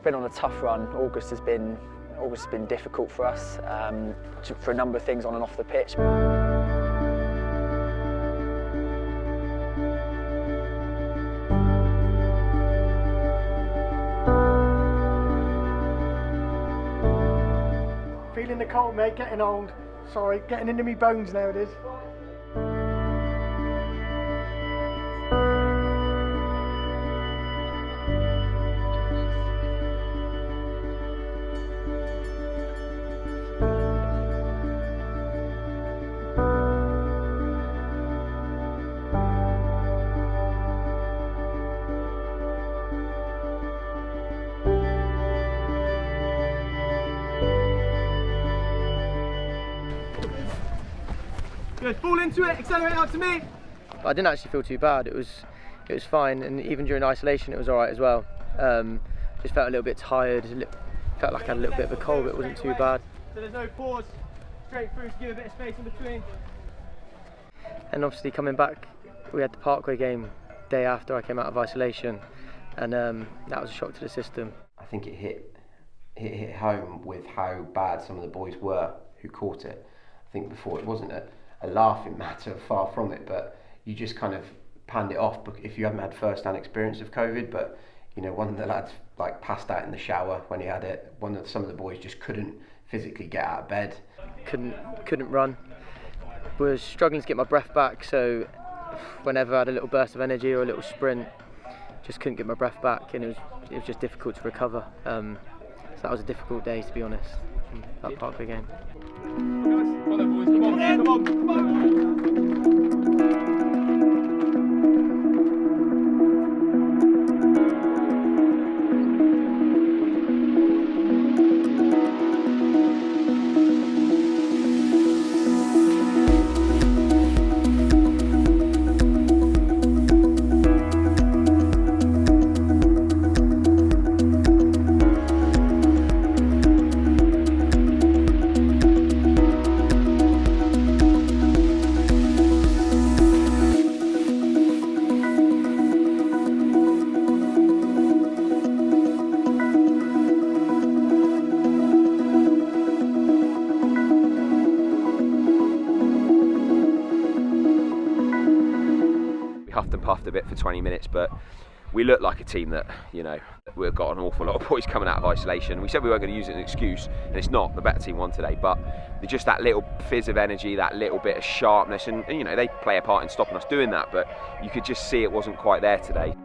been on a tough run. August has been difficult for us for a number of things on and off the pitch. Feeling the cold, mate, getting old. Sorry, getting into me bones now it is. Good, fall into it, accelerate out to me. I didn't actually feel too bad. It was fine, and even during isolation it was all right as well. Just felt a little bit tired. Felt like I had a little bit of a cold, but it wasn't too bad. So there's no pause, straight through to give a bit of space in between. And obviously coming back, we had the Parkway game day after I came out of isolation, and that was a shock to the system. I think it hit home with how bad some of the boys were who caught it. I think before it wasn't a laughing matter, far from it, but you just kind of panned it off if you haven't had first-hand experience of COVID. But you know, one of the lads like passed out in the shower when he had it. Some of the boys just couldn't physically get out of bed. Couldn't run. Was struggling to get my breath back, so whenever I had a little burst of energy or a little sprint, just couldn't get my breath back, and it was just difficult to recover. So that was a difficult day, to be honest, that Parkway game. Come on, boys, come on, come on. Huffed and puffed a bit for 20 minutes, but we looked like a team that, you know, we've got an awful lot of boys coming out of isolation. We said we weren't going to use it as an excuse, and it's not. The better team won today, but just that little fizz of energy, that little bit of sharpness, and you know, they play a part in stopping us doing that, but you could just see it wasn't quite there today.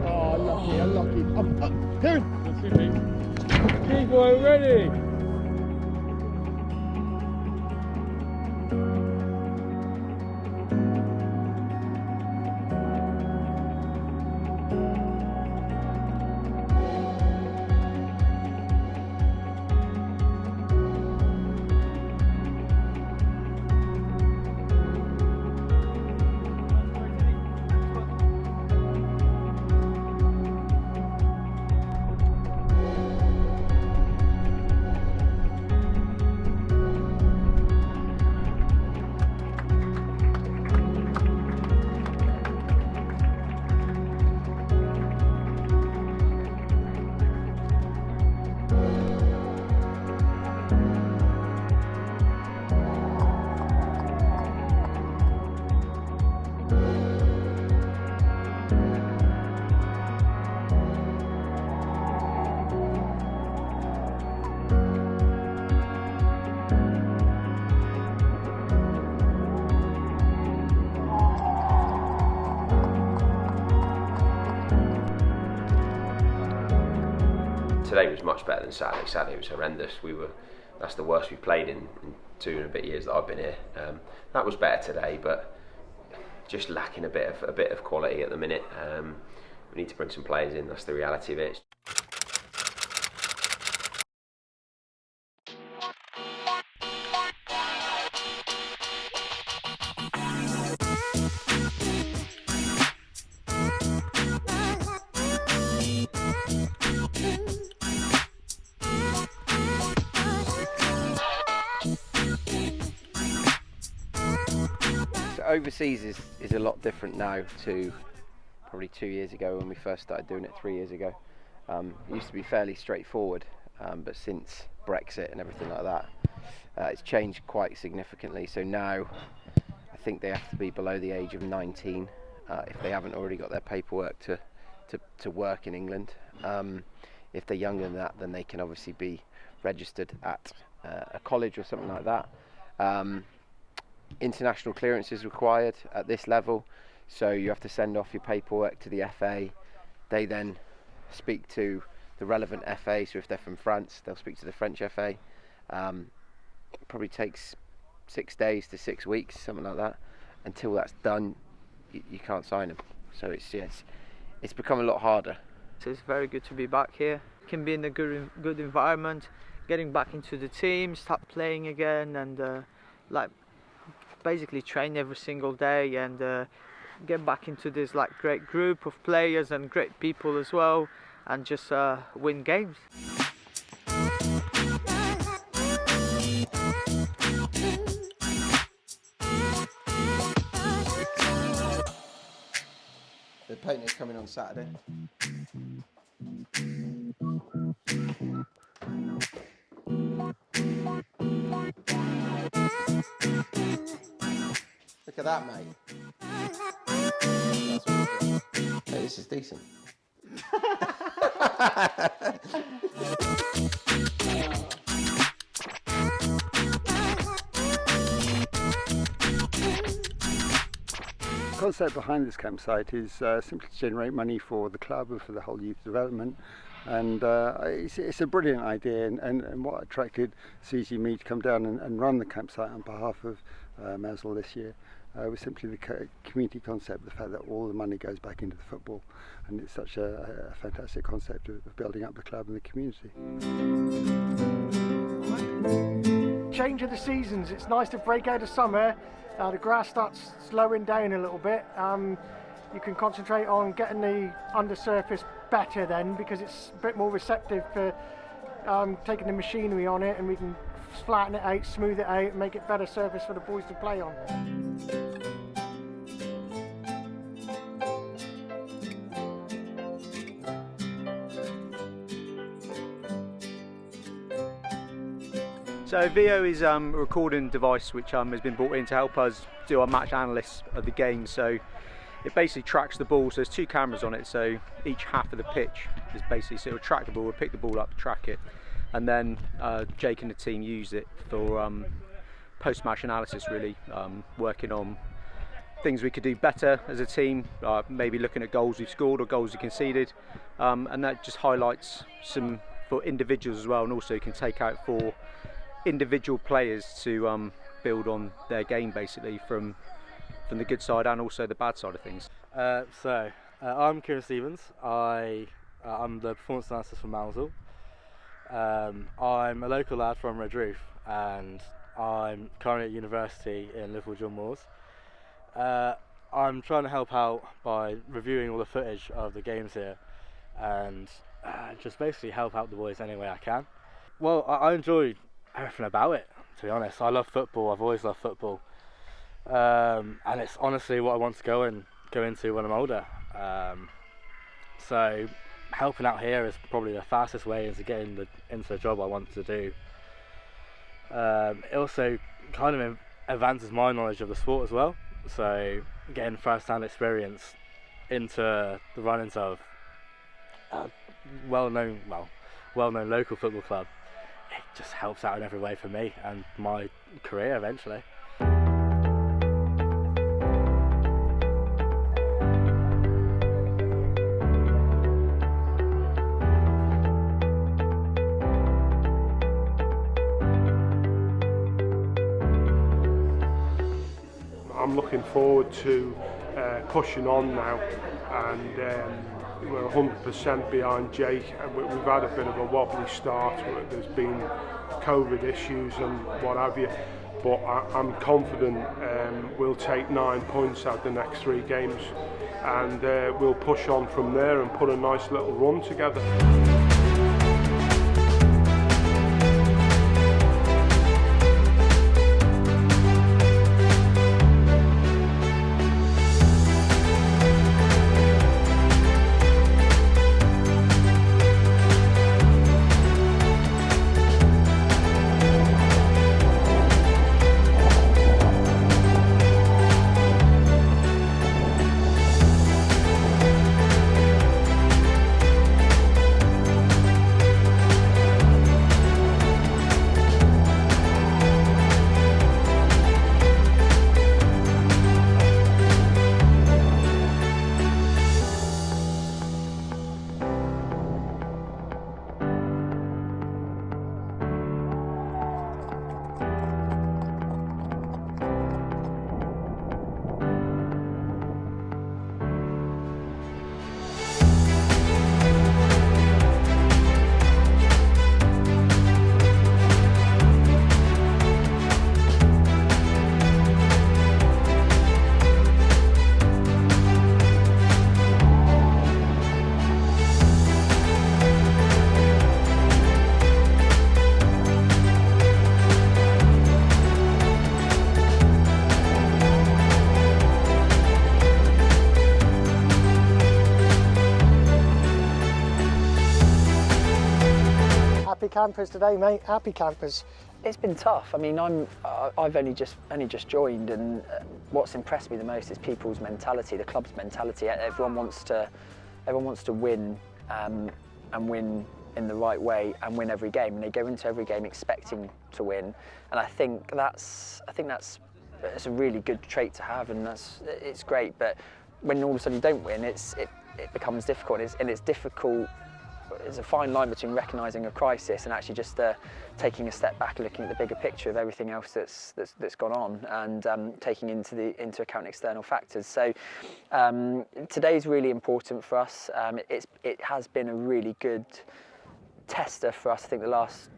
Oh, unlucky. Keep boy, ready. Today was much better than Saturday. Saturday was horrendous. That's the worst we've played in 2 and a bit years that I've been here. That was better today, but just lacking a bit of quality at the minute. We need to bring some players in. That's the reality of it. overseas is a lot different now to probably 2 years ago when we first started doing it 3 years ago. It used to be fairly straightforward, but since Brexit and everything like that, it's changed quite significantly. So now I think they have to be below the age of 19 if they haven't already got their paperwork to work in England. If they're younger than that, then they can obviously be registered at a college or something like that. International clearance is required at this level, so you have to send off your paperwork to the FA. They then speak to the relevant FA, so if they're from France, they'll speak to the French FA. It probably takes 6 days to 6 weeks, something like that. Until that's done, you can't sign them. So it's become a lot harder. So it's very good to be back here. Can be in a good environment, getting back into the team, start playing again, and basically train every single day, and get back into this great group of players and great people as well, and just win games. The painter's coming on Saturday. Look at that, mate. Hey, this is decent. The concept behind this campsite is simply to generate money for the club and for the whole youth development, and it's a brilliant idea, and what attracted Susie and me to come down and run the campsite on behalf of Mousehole this year was simply the community concept, the fact that all the money goes back into the football, and it's such a fantastic concept of building up the club and the community. Change of the seasons, it's nice to break out of summer. The grass starts slowing down a little bit. You can concentrate on getting the undersurface better then, because it's a bit more receptive for taking the machinery on it, and we can flatten it out, smooth it out, and make it better surface for the boys to play on. So VO is a recording device which has been brought in to help us do our match analysis of the game. So it basically tracks the ball. So there's 2 cameras on it, so each half of the pitch is basically, so it'll track the ball, we'll pick the ball up, track it, and then Jake and the team use it for post-match analysis, really, working on things we could do better as a team, maybe looking at goals we've scored or goals we conceded, and that just highlights some for individuals as well, and also you can take out for individual players to build on their game, basically from the good side and also the bad side of things. I'm Kieran Stevens. I'm the performance analyst for Mousehole. I'm a local lad from Redroof, and I'm currently at university in Liverpool John Moores. I'm trying to help out by reviewing all the footage of the games here, and just basically help out the boys any way I can. Well, I enjoy everything about it, to be honest. I love football, I've always loved football, and it's honestly what I want to go into when I'm older. So helping out here is probably the fastest way into getting into the job I want to do. It also kind of advances my knowledge of the sport as well, so getting first-hand experience into the runnings of a well-known local football club, it just helps out in every way for me and my career eventually. I'm looking forward to pushing on now, and we're 100% behind Jake. We've had a bit of a wobbly start. There's been COVID issues and what have you, but I'm confident we'll take 9 points out the next 3 games, and we'll push on from there and put a nice little run together. campers today, mate. Happy campers. It's been tough. I mean, I've only just joined, and what's impressed me the most is people's mentality, the club's mentality. Everyone wants to win, and win in the right way, and win every game. And they go into every game expecting to win. And I think that's a really good trait to have, and it's great. But when all of a sudden you don't win, it becomes difficult, and it's difficult. There's a fine line between recognising a crisis and actually just taking a step back and looking at the bigger picture of everything else that's gone on, and taking into account external factors. So today's really important for us. It has been a really good tester for us. I think the last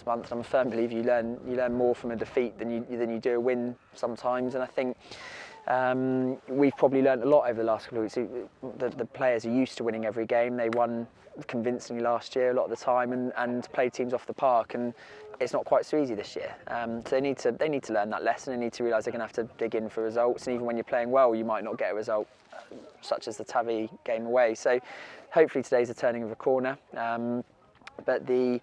month, and I'm a firm believer you learn more from a defeat than you do a win sometimes. And I think we've probably learned a lot over the last couple of weeks. The players are used to winning every game. They won convincingly last year a lot of the time, and played teams off the park, and it's not quite so easy this year. So they need to learn that lesson. They need to realise they're going to have to dig in for results, and even when you're playing well, you might not get a result, such as the Tavi game away. So hopefully today's a turning of a corner. But the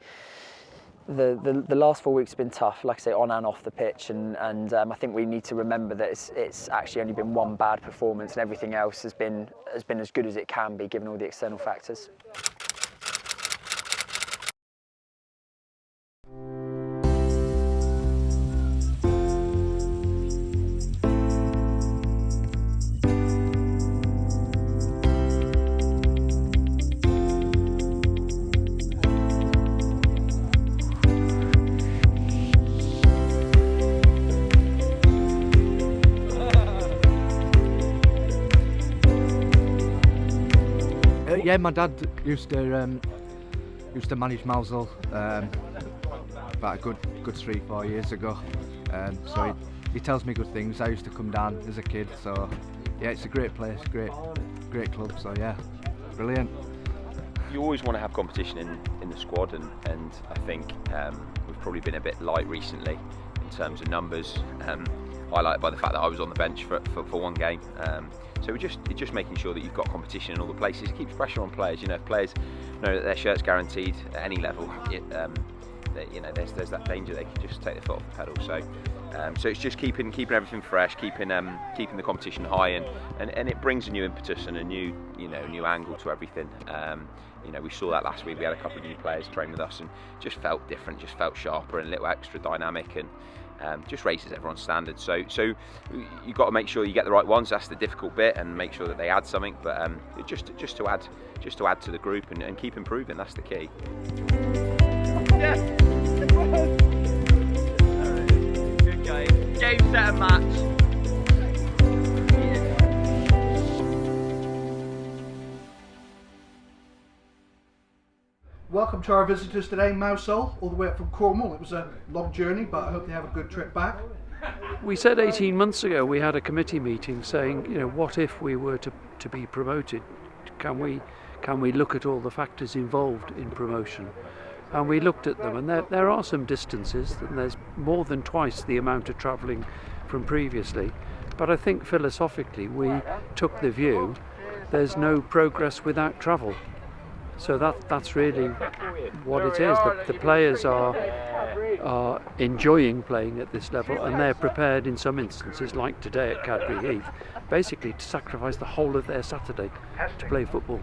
last 4 weeks have been tough, like I say, on and off the pitch, and I think we need to remember that it's actually only been one bad performance, and everything else has been as good as it can be given all the external factors. Yeah, my dad used to manage Mousehole about a good 3-4 years ago. So he tells me good things. I used to come down as a kid, so yeah, it's a great place, great club. So yeah, brilliant. You always want to have competition in the squad, and I think we've probably been a bit light recently in terms of numbers. Highlighted by the fact that I was on the bench for one game. So we're just making sure that you've got competition in all the places. It keeps pressure on players. You know, if players know that their shirt's guaranteed at any level, there's that danger they can just take their foot off the pedal. So it's just keeping everything fresh, keeping the competition high, and it brings a new impetus and a new angle to everything. We saw that last week. We had a couple of new players train with us, and just felt different, just felt sharper and a little extra dynamic, and just raises everyone's standards. So you've got to make sure you get the right ones. That's the difficult bit, and make sure that they add something. But just to add to the group and keep improving. That's the key. Yes. Good game. Game, set, and match. Welcome to our visitors today, Mousehole, all the way up from Cornwall. It was a long journey, but I hope they have a good trip back. We said 18 months ago, we had a committee meeting saying, what if we were to be promoted? Can we look at all the factors involved in promotion? And we looked at them, and there are some distances, and there's more than twice the amount of travelling from previously. But I think philosophically we took the view there's no progress without travel. So that's really what it is. The players are enjoying playing at this level, and they're prepared in some instances, like today at Cadbury Heath, basically to sacrifice the whole of their Saturday to play football.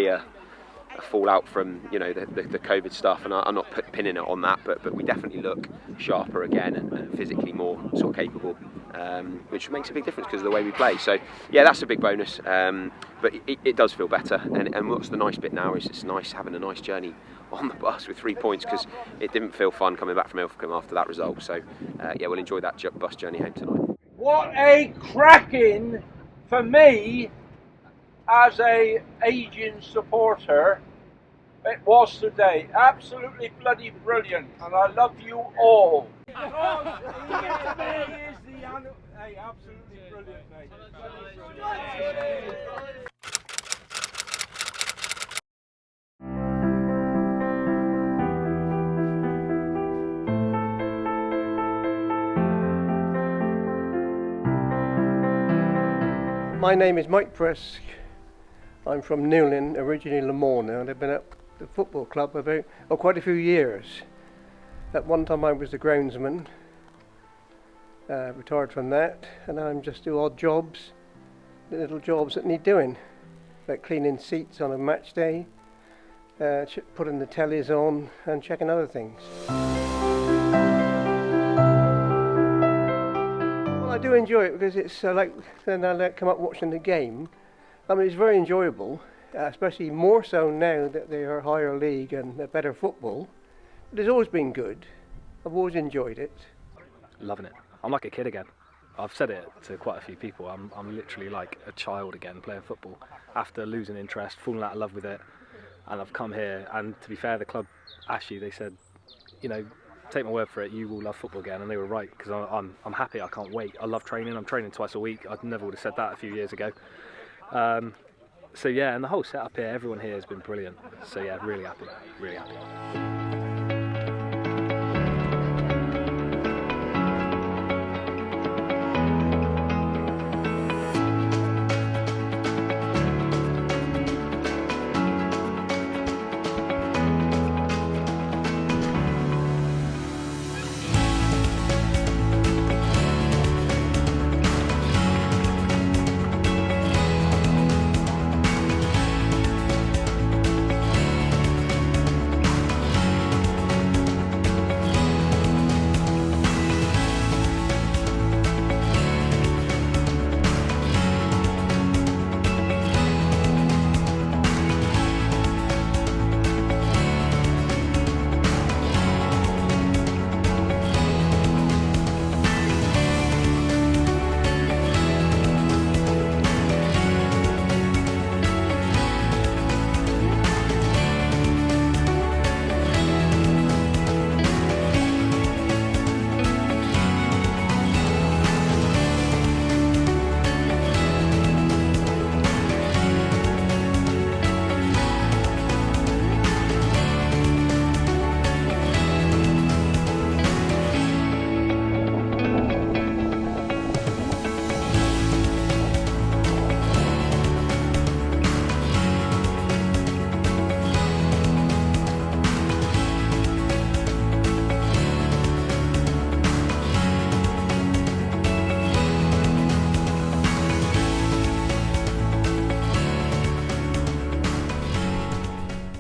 be a fallout from the COVID stuff, and I'm not pinning it on that, but we definitely look sharper again and physically more sort of capable, which makes a big difference because of the way we play. So yeah, that's a big bonus, but it does feel better, and what's the nice bit now is it's nice having a nice journey on the bus with 3 points, because it didn't feel fun coming back from Ilfracombe after that result. So yeah, we'll enjoy that bus journey home tonight. What a cracking, for me as a aging supporter, it was today. Absolutely bloody brilliant, and I love you all. Hey, absolutely brilliant, mate. My name is Mike Presk. I'm from Newlyn, originally Lamorna, and I've been at the football club quite a few years. At one time I was the groundsman, retired from that, and I'm just do odd jobs, the little jobs that need doing, like cleaning seats on a match day, putting the tellies on and checking other things. Well, I do enjoy it because it's then I come up watching the game. I mean, it's very enjoyable, especially more so now that they are higher league and a better football. But it's always been good. I've always enjoyed it. Loving it. I'm like a kid again. I've said it to quite a few people. I'm literally like a child again playing football after losing interest, falling out of love with it. And I've come here, and to be fair, the club actually, they said, take my word for it, you will love football again, and they were right, because I'm happy. I can't wait. I love training. I'm training twice a week. I never would have said that a few years ago. So yeah, and the whole setup here, everyone here has been brilliant. So yeah, really happy, really happy.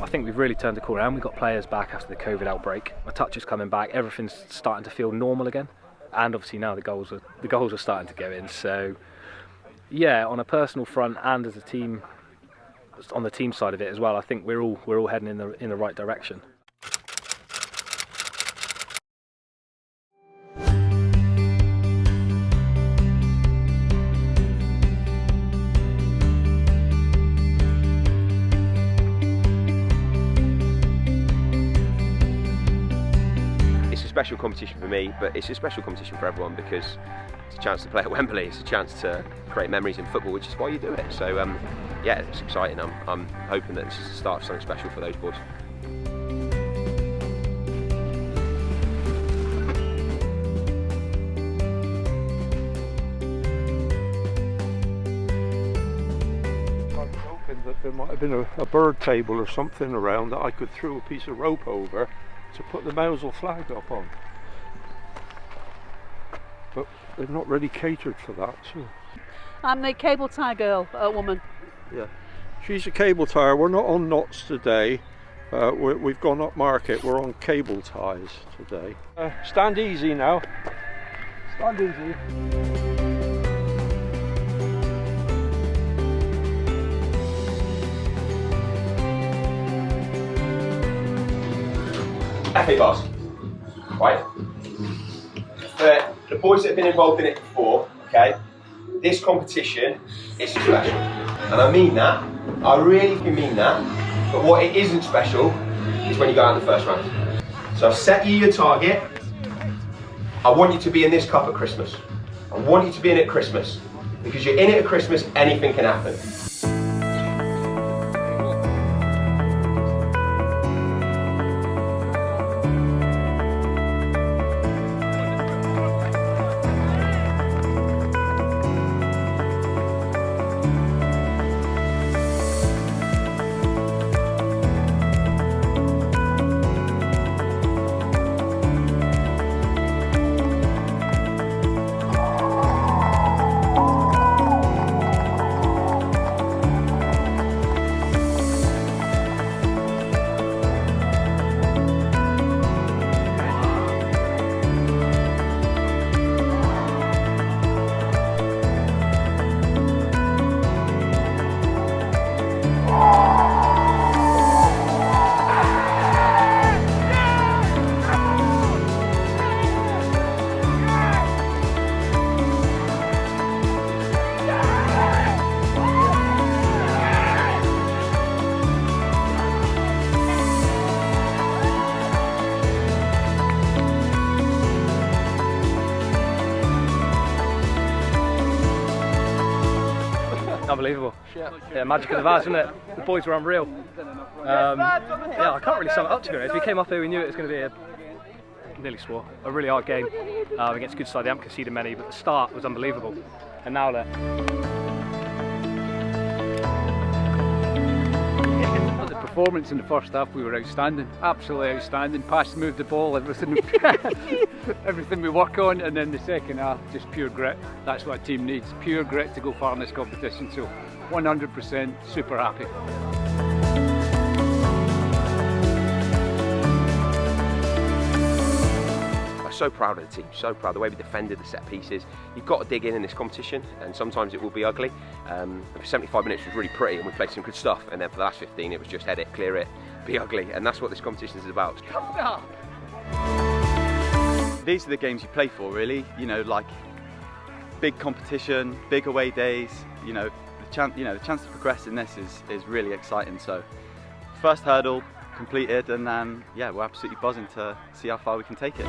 I think we've really turned the corner, and we've got players back after the COVID outbreak. My touch is coming back, everything's starting to feel normal again, and obviously now the goals are starting to go in. So yeah, on a personal front and as a team, on the team side of it as well, I think we're all heading in the right direction. Special competition for me, but it's a special competition for everyone because it's a chance to play at Wembley, it's a chance to create memories in football, which is why you do it. So yeah, it's exciting. I'm hoping that this is the start of something special for those boys. I was hoping that there might have been a bird table or something around that I could throw a piece of rope over to put the Mousehole flag up on, but they've not really catered for that. So. I'm the cable tie girl woman. Yeah. She's a cable tire. We're not on knots today. We've gone up market. We're on cable ties today. Stand easy now. Stand easy. Okay, boss. Right. For the boys that have been involved in it before, okay, this competition is special. And I mean that. I really do mean that. But what it isn't special is when you go out in the first round. So I've set you your target. I want you to be in this cup at Christmas. I want you to be in it at Christmas. Because you're in it at Christmas, anything can happen. Unbelievable. Yeah, magic of the Vaz, isn't it? The boys were unreal. Yeah, I can't really sum it up, to be honest. We came up here, we knew it was going to be nearly swore, a really hard game against a good side. They haven't conceded many, but the start was unbelievable. And now look. The performance in the first half, we were outstanding, absolutely outstanding. Pass, moved the ball, everything, everything we work on, and then the second half, just pure grit. That's what a team needs, pure grit to go far in this competition. So 100% super happy. So proud of the team, so proud of the way we defended the set pieces. You've got to dig in this competition, and sometimes it will be ugly. For 75 minutes it was really pretty and we played some good stuff, and then for the last 15 it was just head it, clear it, be ugly, and that's what this competition is about. These are the games you play for, really. You know, like big competition, big away days. You know, the chance to progress in this is really exciting. So, first hurdle completed, and yeah, we're absolutely buzzing to see how far we can take it.